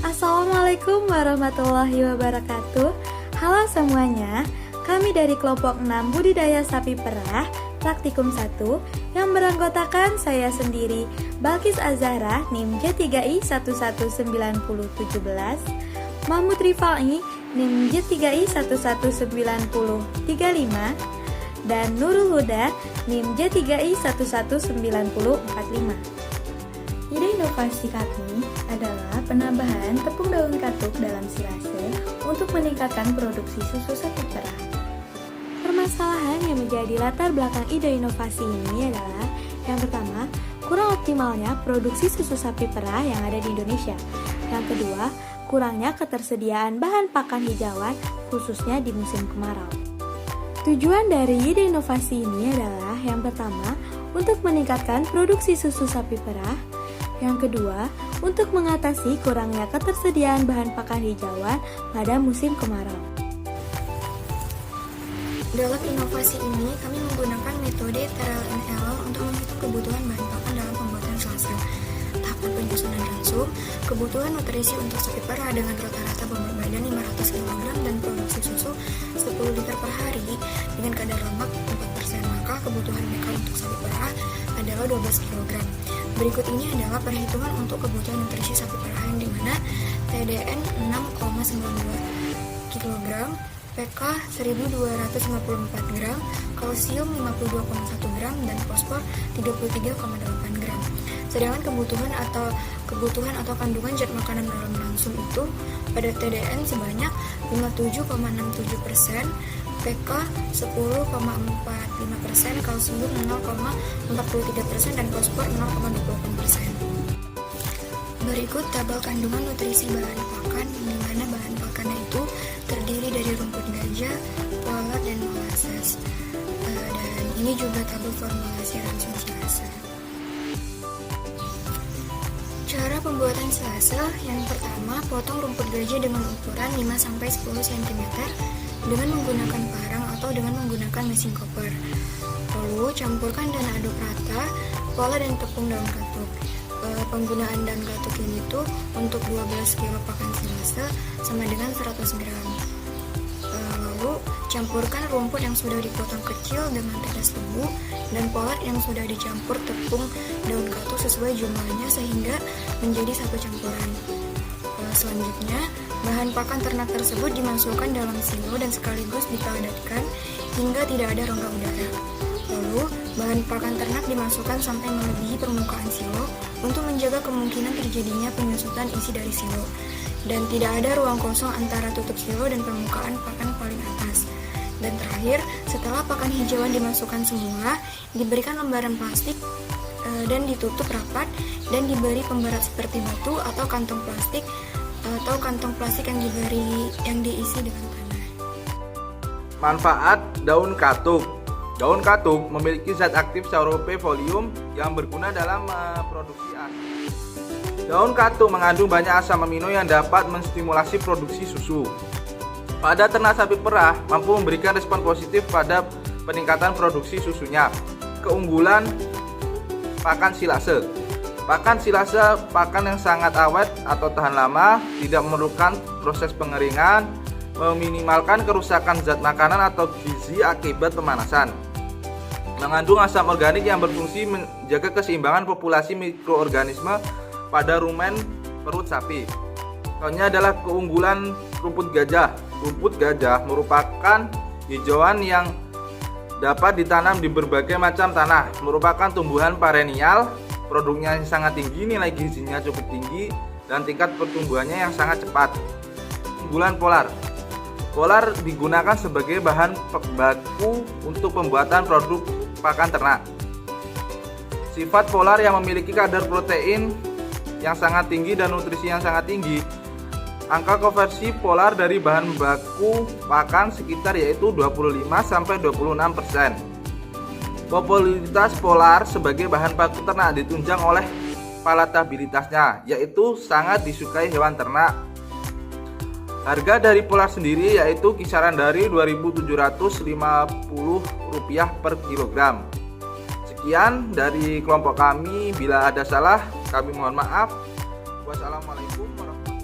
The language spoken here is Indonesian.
Assalamualaikum warahmatullahi wabarakatuh. Halo semuanya, kami dari kelompok 6 Budidaya Sapi Perah Praktikum 1 yang beranggotakan saya sendiri Balkis Azahra NIM J3I 119017, Mahmud Rifai NIM J3I 119035, dan Nurul Huda NIM J3I 119045. Ide inovasi kami adalah penambahan tepung daun katuk dalam silase untuk meningkatkan produksi susu sapi perah. Permasalahan yang menjadi latar belakang ide inovasi ini adalah yang pertama, kurang optimalnya produksi susu sapi perah yang ada di Indonesia. Yang kedua, kurangnya ketersediaan bahan pakan hijauan khususnya di musim kemarau. Tujuan dari ide inovasi ini adalah yang pertama, untuk meningkatkan produksi susu sapi perah. Yang kedua, untuk mengatasi kurangnya ketersediaan bahan pakan hijauan pada musim kemarau. Dalam inovasi ini, kami menggunakan metode trial and error untuk menghitung kebutuhan bahan pakan dalam pembuatan silase. Tahapan penyusunan langsung, kebutuhan nutrisi untuk sapi perah dengan rata-rata bobot badan 500 kg dan produksi susu 10 liter per hari dengan kadar lemak 4%, maka kebutuhan mereka untuk sapi perah adalah 12 kg. Berikut ini adalah perhitungan untuk kebutuhan nutrisi sapi perah yang dimana TDN 6,92 kg, PK 1254 gram, kalsium 52,1 gram, dan fosfor 33,8 gram. Sedangkan kebutuhan atau kandungan zat makanan dalam langsung itu pada TDN sebanyak 57,67%, PK 10,45%, kalsium 0,43%, dan fosfor 0,20%. Berikut tabel kandungan nutrisi bahan pakan, di mana bahan pakannya itu terdiri dari rumput gajah, polar, dan molasses. Dan ini juga tabel formulasi ransum silase. Cara pembuatan silase, yang pertama, potong rumput gajah dengan ukuran 5-10 cm dengan menggunakan parang atau dengan menggunakan mesin koper. Lalu campurkan dan aduk rata pola dan tepung daun katuk. Penggunaan daun katuk ini tuh untuk 12 kg pakan silase sama dengan 100 gram. Lalu campurkan rumput yang sudah dipotong kecil dengan tetes tebu dan polat yang sudah dicampur tepung daun katuk sesuai jumlahnya sehingga menjadi satu campuran. Selanjutnya, bahan pakan ternak tersebut dimasukkan dalam silo dan sekaligus dipadatkan hingga tidak ada rongga udara. Lalu, bahan pakan ternak dimasukkan sampai melebihi permukaan silo untuk menjaga kemungkinan terjadinya penyusutan isi dari silo. Dan tidak ada ruang kosong antara tutup silo dan permukaan pakan paling atas. Dan terakhir, setelah pakan hijauan dimasukkan semua, diberikan lembaran plastik dan ditutup rapat dan diberi pemberat seperti batu atau kantong plastik yang diisi dengan tanah. Manfaat daun katuk. Daun katuk memiliki zat aktif sauropefolium yang berguna dalam produksi ASI. Daun katuk mengandung banyak asam amino yang dapat menstimulasi produksi susu. Pada ternak sapi perah mampu memberikan respon positif pada peningkatan produksi susunya. Keunggulan pakan silase. Pakan silase pakan yang sangat awet atau tahan lama, tidak memerlukan proses pengeringan, meminimalkan kerusakan zat makanan atau gizi akibat pemanasan. Mengandung asam organik yang berfungsi menjaga keseimbangan populasi mikroorganisme pada rumen perut sapi. Contohnya adalah keunggulan rumput gajah. Rumput gajah merupakan hijauan yang dapat ditanam di berbagai macam tanah, merupakan tumbuhan perennial. Produknya yang sangat tinggi, nilai gizinya cukup tinggi, dan tingkat pertumbuhannya yang sangat cepat. Keunggulan polar. Polar digunakan sebagai bahan baku untuk pembuatan produk pakan ternak. Sifat polar yang memiliki kadar protein yang sangat tinggi dan nutrisi yang sangat tinggi. Angka konversi polar dari bahan baku pakan sekitar yaitu 25-26%. Popularitas polar sebagai bahan baku ternak ditunjang oleh palatabilitasnya, yaitu sangat disukai hewan ternak. Harga dari polar sendiri yaitu kisaran dari Rp2.750 per kilogram. Sekian dari kelompok kami, bila ada salah kami mohon maaf. Wassalamualaikum warahmatullahi wabarakatuh.